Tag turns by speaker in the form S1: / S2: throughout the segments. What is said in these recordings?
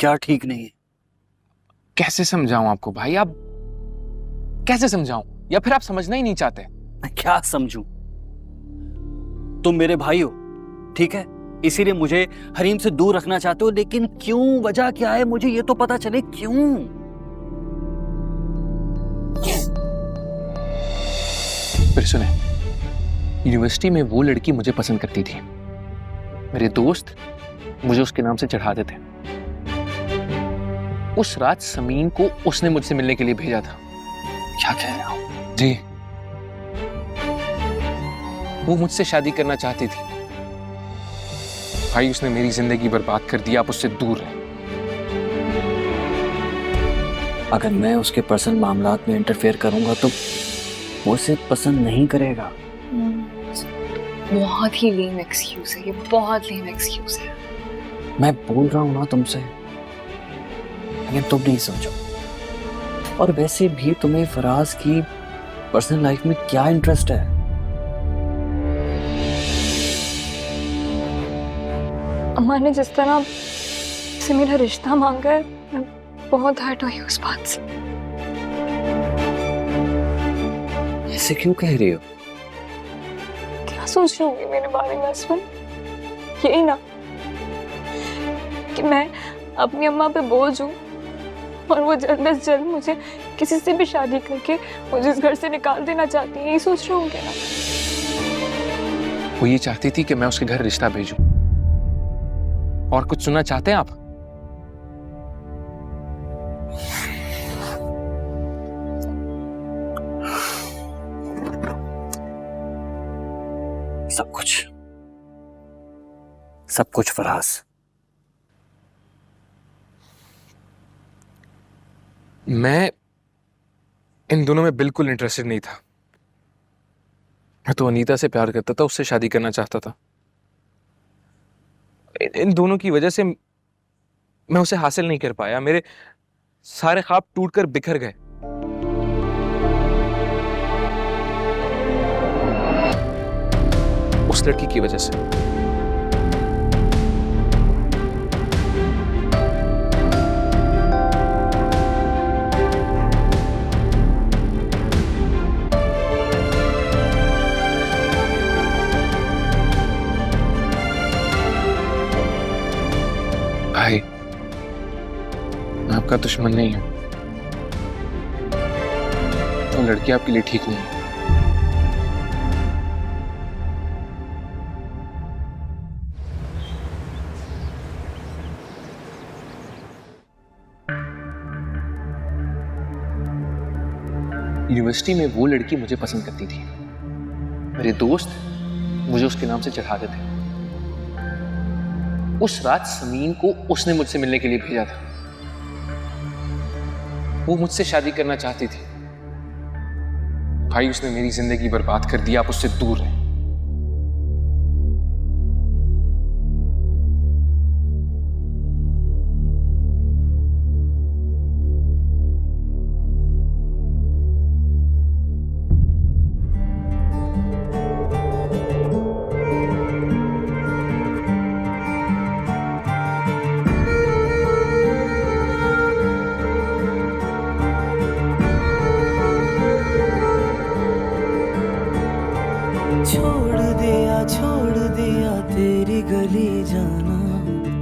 S1: क्या ठीक नहीं है?
S2: कैसे समझाऊं आपको भाई? आप कैसे समझाऊं? या फिर आप समझना ही नहीं चाहते?
S1: मैं क्या समझूं? तुम मेरे भाई हो, ठीक है, इसीलिए मुझे हरीम से दूर रखना चाहते हो, लेकिन क्यों, वजह क्या है, मुझे ये तो पता चले क्यों।
S2: फिर सुने, यूनिवर्सिटी में वो लड़की मुझे पसंद करती थी। मेरे दोस्त मुझे उसके नाम से चढ़ाते थे। उस रात समीन को उसने मुझसे मिलने के लिए भेजा था।
S1: क्या कह रहे हो?
S2: जी, वो मुझसे शादी करना चाहती थी। भाई उसने मेरी जिंदगी बर्बाद कर दी। आप उससे दूर रहे।
S1: अगर मैं उसके पर्सनल मामलात में इंटरफेयर करूंगा तो वो उसे पसंद नहीं करेगा।
S3: बहुत ही लेम एक्सक्यूज है ये, बहुत लेम एक्सक्यूज है।
S1: मैं बोल रहा हूं ना तुमसे, लेकिन तुम नहीं समझो। और वैसे भी तुम्हें फराज की पर्सनल लाइफ में क्या इंटरेस्ट है?
S3: अम्मा ने जिस तरह से मेरा रिश्ता मांगा है, मैं बहुत हर्ट हुई उस बात से।
S1: ऐसे क्यों कह रही हो?
S3: क्या सोच रही होंगी मेरे बारे में असफल? यही ना कि मैं अपनी अम्मा पे बोझ हूँ और वो जल्द से जल्द मुझे किसी से भी शादी करके मुझे इस घर से निकाल देना चाहती है। यही सोच रहे होंगे ना?
S2: वो ये चाहती थी कि मैं उसके घर रिश्ता भेजूं। और कुछ सुनना चाहते हैं आप?
S1: सब कुछ फराज।
S2: मैं इन दोनों में बिल्कुल इंटरेस्टेड नहीं था। मैं तो अनीता से प्यार करता था, उससे शादी करना चाहता था। इन दोनों की वजह से मैं उसे हासिल नहीं कर पाया। मेरे सारे ख्वाब टूटकर बिखर गए। उस लड़की की वजह से। भाई, मैं आपका दुश्मन नहीं हूं। वो लड़की आपके लिए ठीक नहीं है। यूनिवर्सिटी में वो लड़की मुझे पसंद करती थी। मेरे दोस्त मुझे उसके नाम से चढ़ाते थे। उस रात समीन को उसने मुझसे मिलने के लिए भेजा था। वो मुझसे शादी करना चाहती थी। भाई उसने मेरी जिंदगी बर्बाद कर दी। आप उससे दूर रहे।
S4: छोड़ दिया तेरी गली जाना,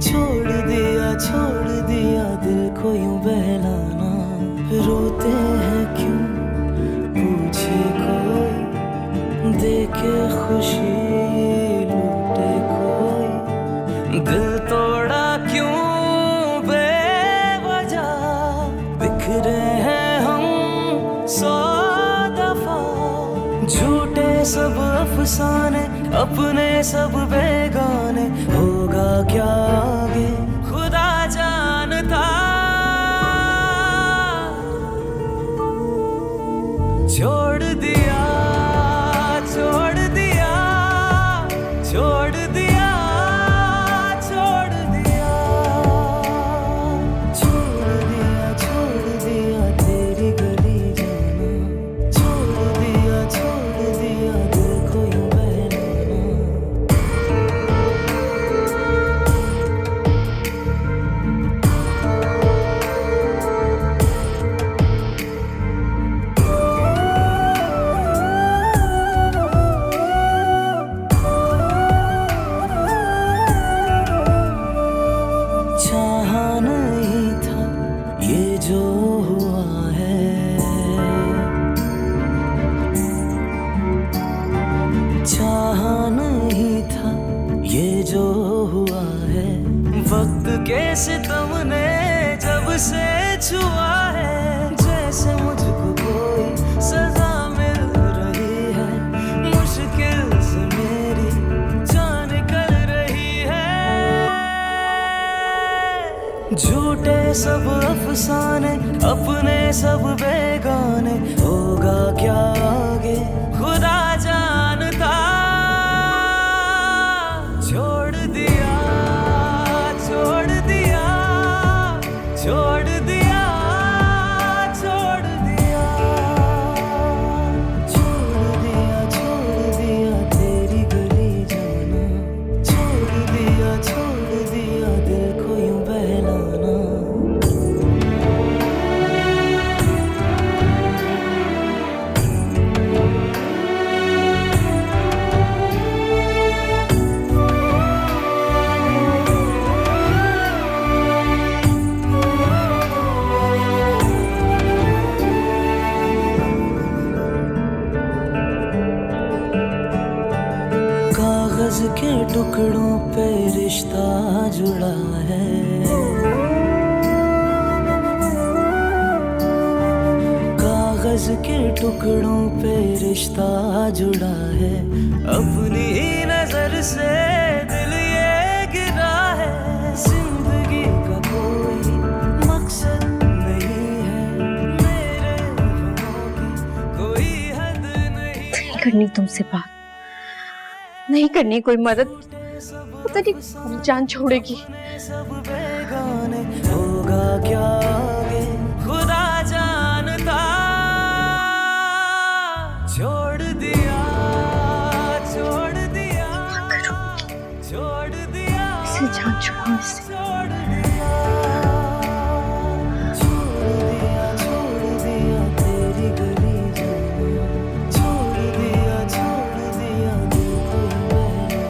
S4: छोड़ दिया दिल को यूं बहलाना। रोते हैं क्यों पूछे कोई, देखे खुशी लूटे कोई। दिल तोड़ा क्यों बेवजह, बिखरे हैं हम 100 दफा। झूठे सब अफसाने, अपने सब बेगाने, होगा क्या आगे खुदा जानता। छोड़ दिया, छोड़ दिया, छोड़ दिया, छोड़ दिया, छोड़ दिया, छोड़ दिया तेरी गली जाना। छोड़ दिया दिल को यूं बहलाना। चाहा नहीं था ये जो हुआ है, चाहा नहीं था ये जो हुआ है। वक्त के सितम ने जब से छुआ है, जैसे मुझको कोई सजा मिल रही है, मुश्किल से मेरी जान निकल रही है। झूठे सब अफसाने, अपने सब बेगाने, होगा क्या आगे खुदा जानता। छोड़ दिया, छोड़ दिया, छोड़ दिया, छोड़ दिया, छोड़ दिया, छोड़ दिया तेरी गली जाना, छोड़ दिया दिल को यूं बहलाना। कागज के टुकड़ों पे रिश्ता जुड़ा है, कागज के टुकड़ों पे रिश्ता जुड़ा है। अपनी नजर से दिल ये गिरा है, जिंदगी का कोई मकसद नहीं है, मेरे गमों की कोई हद नहीं।
S3: करनी तुमसे बात, नहीं करनी कोई मदद, पता नहीं कब जान छोड़ेगी।
S4: सब बेगाने, होगा क्या आगे खुदा जानता। छोड़ दिया, छोड़ दिया, छोड़ दिया,
S3: इसे जान छुड़ाओ इससे।
S4: छोड़ दिया, छोड़ दिया तेरी गली जाना, छोड़ दिया दिल को बहलाना।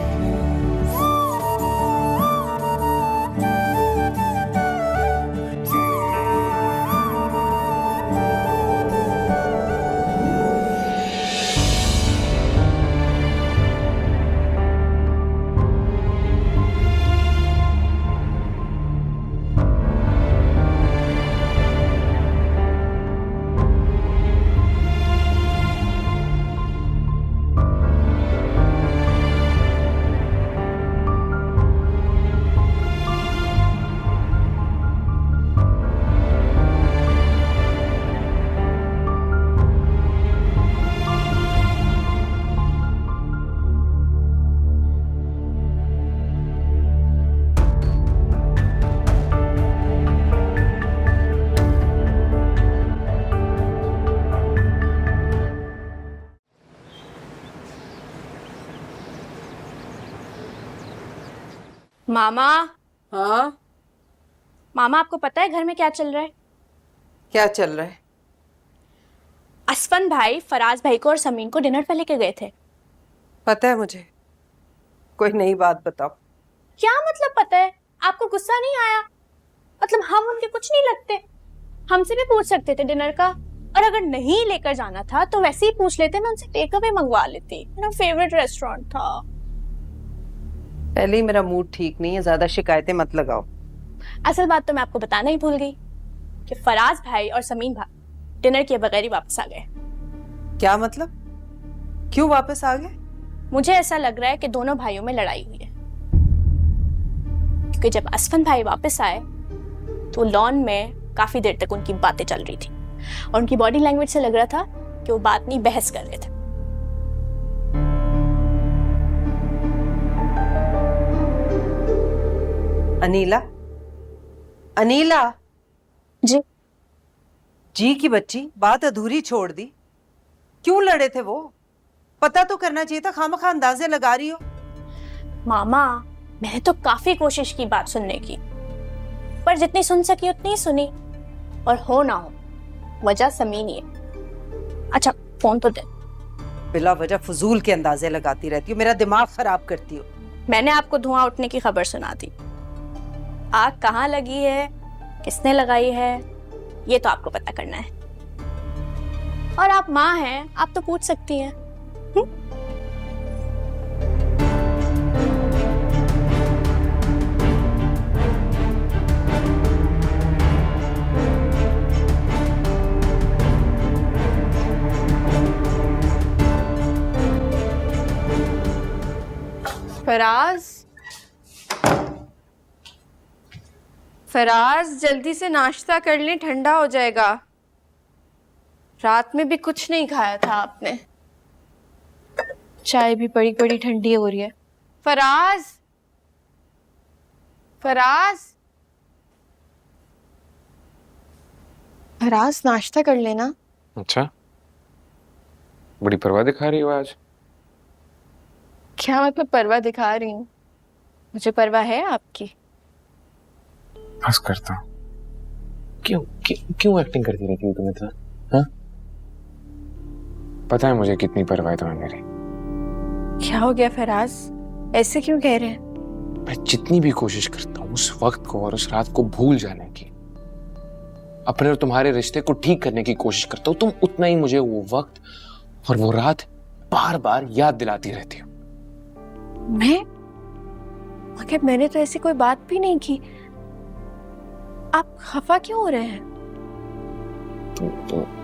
S5: मामा,
S6: हाँ,
S5: मामा आपको पता है घर में क्या चल रहा है?
S6: क्या चल रहा है?
S5: असफन भाई फराज भाई को और समीन को डिनर पे लेके गए थे।
S6: पता है मुझे। कोई नई बात बताओ।
S5: क्या मतलब पता है? आपको गुस्सा नहीं आया? मतलब हम उनके कुछ नहीं लगते? हमसे भी पूछ सकते थे डिनर का, और अगर नहीं लेकर जाना था तो वैसे ही पूछ लेते, मैं उनसे टेक अवे मंगवा लेती। मेरा फेवरेट रेस्टोरेंट था।
S6: पहले ही मेरा मूड ठीक नहीं है, ज्यादा शिकायतें मत लगाओ।
S5: असल बात तो मैं आपको बताना ही भूल गई कि फराज भाई और समीन भाई डिनर किए बगैर ही वापस आ गए।
S6: क्या मतलब? क्यों वापस आ गए?
S5: मुझे ऐसा लग रहा है कि दोनों भाइयों में लड़ाई हुई है, क्योंकि जब असफन भाई वापस आए तो लॉन में काफी देर तक उनकी बातें चल रही थी और उनकी बॉडी लैंग्वेज से लग रहा था कि वो बात नहीं बहस कर रहे थे।
S6: अनीला, अनीला,
S5: जी
S6: जी की बच्ची, बात अधूरी छोड़ दी। क्यों लड़े थे वो? पता तो करना चाहिए था, खामखा अंदाजे लगा रही हो।
S5: मामा, मैंने तो काफी कोशिश की बात सुनने की, पर जितनी सुन सकी उतनी ही सुनी, और हो ना हो वजह समीन ही है। अच्छा फोन तो दे।
S6: बिला वजह फजूल के अंदाजे लगाती रहती हो, मेरा दिमाग खराब करती हो।
S5: मैंने आपको धुआं उठने की खबर सुना दी। आग कहाँ लगी है, किसने लगाई है, ये तो आपको पता करना है। और आप माँ हैं, आप तो पूछ सकती हैं।
S3: फराज, फराज जल्दी से नाश्ता कर लें, ठंडा हो जाएगा। रात में भी कुछ नहीं खाया था आपने। चाय भी बड़ी बड़ी ठंडी हो रही है। फराज, फराज, फराज नाश्ता कर लेना।
S2: अच्छा, बड़ी परवाह दिखा रही हो आज।
S3: क्या मतलब परवाह दिखा रही हूँ? मुझे परवाह है आपकी।
S2: बस करता हूँ। क्यों क्यों क्यों एक्टिंग करती रहती हो तुम इतना? हाँ, पता है मुझे कितनी परवाह है तुम्हें मेरी।
S3: क्या हो गया फराज, ऐसे क्यों कह रहे हैं?
S2: मैं जितनी भी कोशिश करता हूँ उस वक्त को और उस रात को भूल जाने की, अपने और तुम्हारे रिश्ते को ठीक करने की कोशिश करता हूँ, तुम उतना ही मुझे वो वक्त और वो रात बार बार याद दिलाती रहती हो।
S3: मगर मैंने तो ऐसी कोई बात भी नहीं की। आप खफा क्यों हो रहे हैं?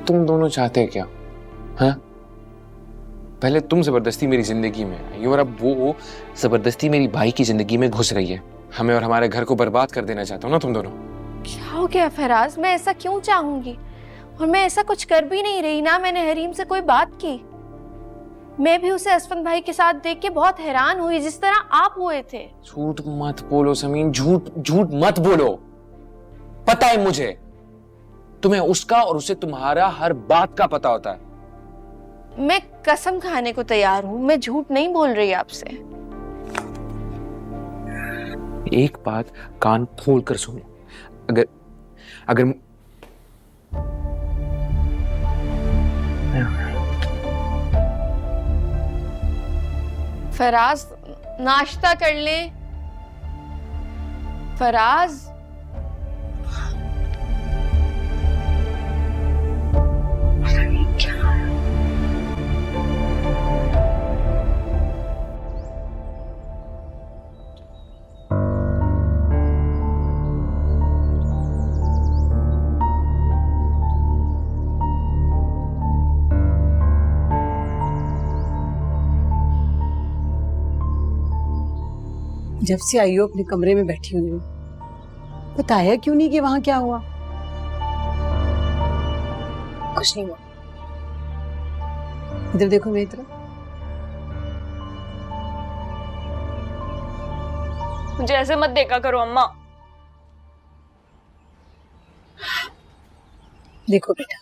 S2: तुम दोनों चाहते हैं क्या? हाँ, पहले तुम जबरदस्ती मेरी जिंदगी में आई और अब वो जबरदस्ती मेरी भाई की जिंदगी में घुस रही है। हमें और हमारे घर को बर्बाद कर देना चाहते हो ना तुम दोनों।
S3: क्या हो गया फराज, मैं ऐसा क्यों चाहूंगी? और मैं ऐसा कुछ कर भी नहीं रही ना। मैंने हरीम से कोई बात की। मैं भी उसे असफन भाई के साथ देख के बहुत हैरान हुई, जिस तरह आप हुए थे।
S2: झूठ मत बोलो समीन, झूठ झूठ मत बोलो। पता है मुझे, तुम्हें उसका और उसे तुम्हारा हर बात का पता होता है।
S3: मैं कसम खाने को तैयार हूँ, मैं झूठ नहीं बोल रही आपसे।
S2: एक बात कान खोल कर सुनो, अगर अगर
S3: फराज नाश्ता कर ले। फराज,
S7: जब से आई हो अपने कमरे में बैठी हुई हो, बताया क्यों नहीं कि वहां क्या हुआ? कुछ नहीं हुआ। इधर देखो मेरी तरफ।
S3: मुझे ऐसे मत देखा करो अम्मा।
S7: देखो बेटा,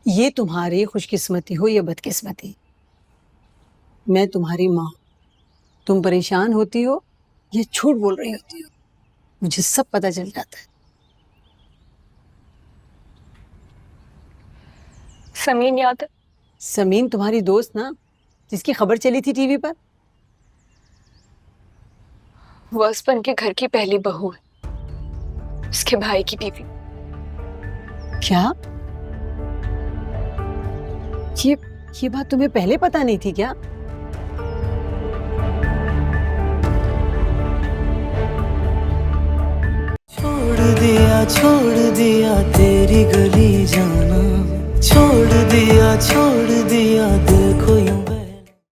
S7: ये तुम्हारी खुशकिस्मती हो या बदकिस्मती, मैं तुम्हारी माँ। तुम परेशान होती हो या झूठ बोल रही होती हो, मुझे सब पता चल जाता है।
S3: समीन याद है?
S7: समीन तुम्हारी दोस्त ना, जिसकी खबर चली थी टीवी पर?
S3: वो असफन के घर की पहली बहू है, उसके भाई की बीवी।
S7: क्या ये बात तुम्हें पहले पता नहीं थी क्या?
S4: छोड़ दिया तेरी गली